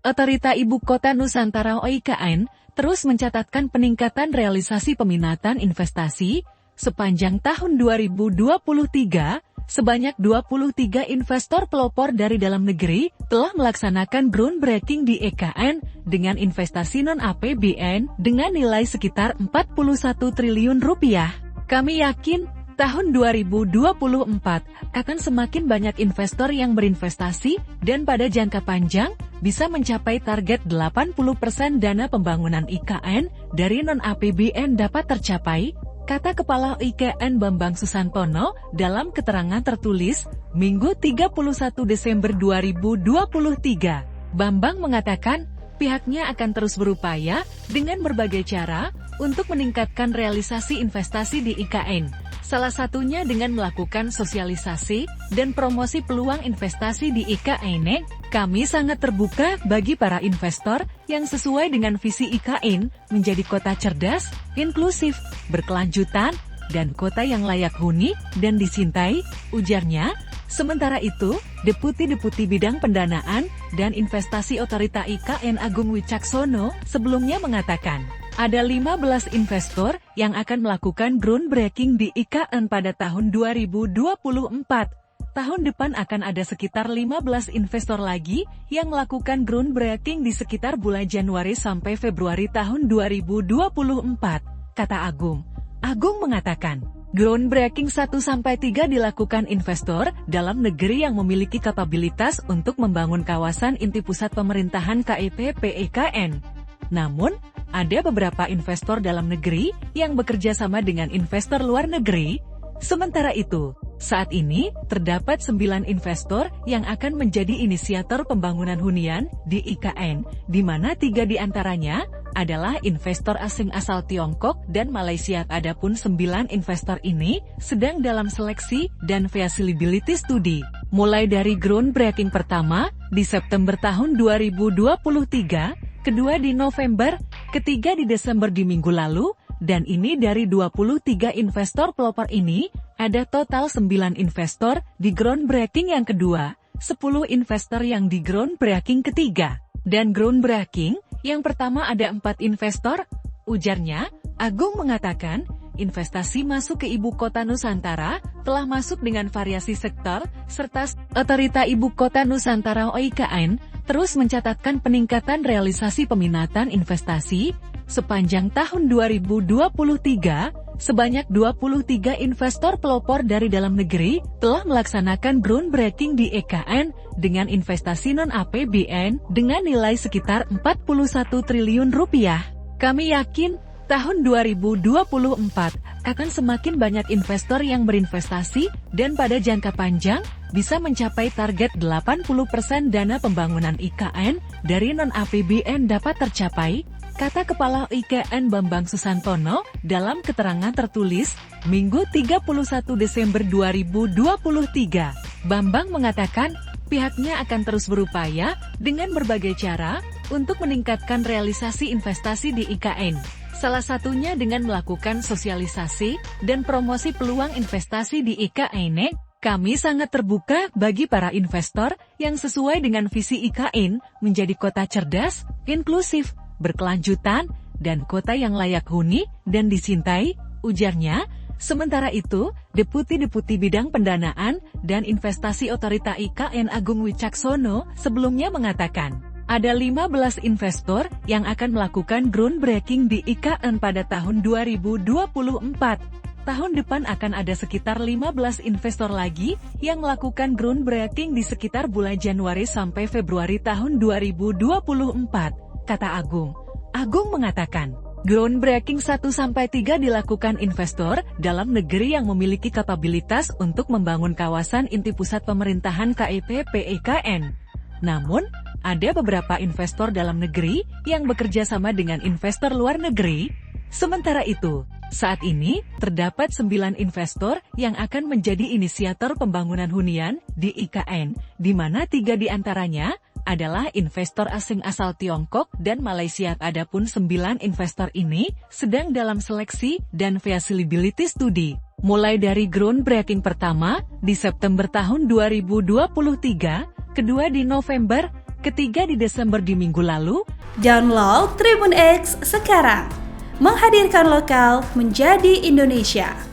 Otorita Ibu Kota Nusantara (OIKN) terus mencatatkan peningkatan realisasi peminatan investasi sepanjang tahun 2023. Sebanyak 23 investor pelopor dari dalam negeri telah melaksanakan groundbreaking di IKN dengan investasi non-APBN dengan nilai sekitar 41 triliun rupiah. Kami yakin tahun 2024 akan semakin banyak investor yang berinvestasi dan pada jangka panjang bisa mencapai target 80% dana pembangunan IKN dari non-APBN dapat tercapai, kata Kepala IKN Bambang Susantono dalam keterangan tertulis Minggu 31 Desember 2023. Bambang mengatakan pihaknya akan terus berupaya dengan berbagai cara untuk meningkatkan realisasi investasi di IKN. Salah satunya dengan melakukan sosialisasi dan promosi peluang investasi di IKN. Kami sangat terbuka bagi para investor yang sesuai dengan visi IKN menjadi kota cerdas, inklusif, berkelanjutan, dan kota yang layak huni dan dicintai, ujarnya. Sementara itu, Deputi Bidang Pendanaan dan Investasi Otorita IKN Agung Wicaksono sebelumnya mengatakan, ada 15 investor yang akan melakukan groundbreaking di IKN pada tahun 2024. Tahun depan akan ada sekitar 15 investor lagi yang melakukan groundbreaking di sekitar bulan Januari sampai Februari tahun 2024, kata Agung. Agung mengatakan, groundbreaking 1-3 dilakukan investor dalam negeri yang memiliki kapabilitas untuk membangun kawasan inti pusat pemerintahan KIP PIKN. Namun, ada beberapa investor dalam negeri yang bekerja sama dengan investor luar negeri. Sementara itu, saat ini terdapat 9 investor yang akan menjadi inisiator pembangunan hunian di IKN, di mana 3 diantaranya adalah investor asing asal Tiongkok dan Malaysia. Adapun 9 investor ini sedang dalam seleksi dan feasibility study. Mulai dari groundbreaking pertama di September tahun 2023, kedua di November, ketiga di Desember di minggu lalu, dan ini dari 23 investor pelopor ini, ada total 9 investor di groundbreaking yang kedua, 10 investor yang di groundbreaking ketiga, dan groundbreaking yang pertama ada 4 investor, ujarnya. Agung mengatakan, investasi masuk ke Ibu Kota Nusantara telah masuk dengan variasi sektor, serta Otorita Ibu Kota Nusantara (OIKN) terus mencatatkan peningkatan realisasi peminatan investasi sepanjang tahun 2023. Sebanyak 23 investor pelopor dari dalam negeri telah melaksanakan groundbreaking di IKN dengan investasi non-APBN dengan nilai sekitar 41 triliun rupiah. Kami yakin tahun 2024 akan semakin banyak investor yang berinvestasi dan pada jangka panjang bisa mencapai target 80% dana pembangunan IKN dari non-APBN dapat tercapai, kata Kepala IKN Bambang Susantono dalam keterangan tertulis Minggu 31 Desember 2023. Bambang mengatakan pihaknya akan terus berupaya dengan berbagai cara untuk meningkatkan realisasi investasi di IKN. Salah satunya dengan melakukan sosialisasi dan promosi peluang investasi di IKN. Kami sangat terbuka bagi para investor yang sesuai dengan visi IKN menjadi kota cerdas, inklusif, berkelanjutan, dan kota yang layak huni dan dicintai, ujarnya. Sementara itu, Deputi Bidang Pendanaan dan Investasi Otorita IKN Agung Wicaksono sebelumnya mengatakan, ada 15 investor yang akan melakukan groundbreaking di IKN pada tahun 2024. Tahun depan akan ada sekitar 15 investor lagi yang melakukan groundbreaking di sekitar bulan Januari sampai Februari tahun 2024, kata Agung. Agung mengatakan, groundbreaking 1-3 dilakukan investor dalam negeri yang memiliki kapabilitas untuk membangun kawasan inti pusat pemerintahan KIP PIKN. Namun, ada beberapa investor dalam negeri yang bekerja sama dengan investor luar negeri. Sementara itu, saat ini terdapat 9 investor yang akan menjadi inisiator pembangunan hunian di IKN, di mana 3 diantaranya adalah investor asing asal Tiongkok dan Malaysia. Adapun 9 investor ini sedang dalam seleksi dan feasibility study. Mulai dari groundbreaking pertama di September tahun 2023, kedua di November, ketiga di Desember di minggu lalu. Download Tribun X sekarang. Menghadirkan lokal menjadi Indonesia.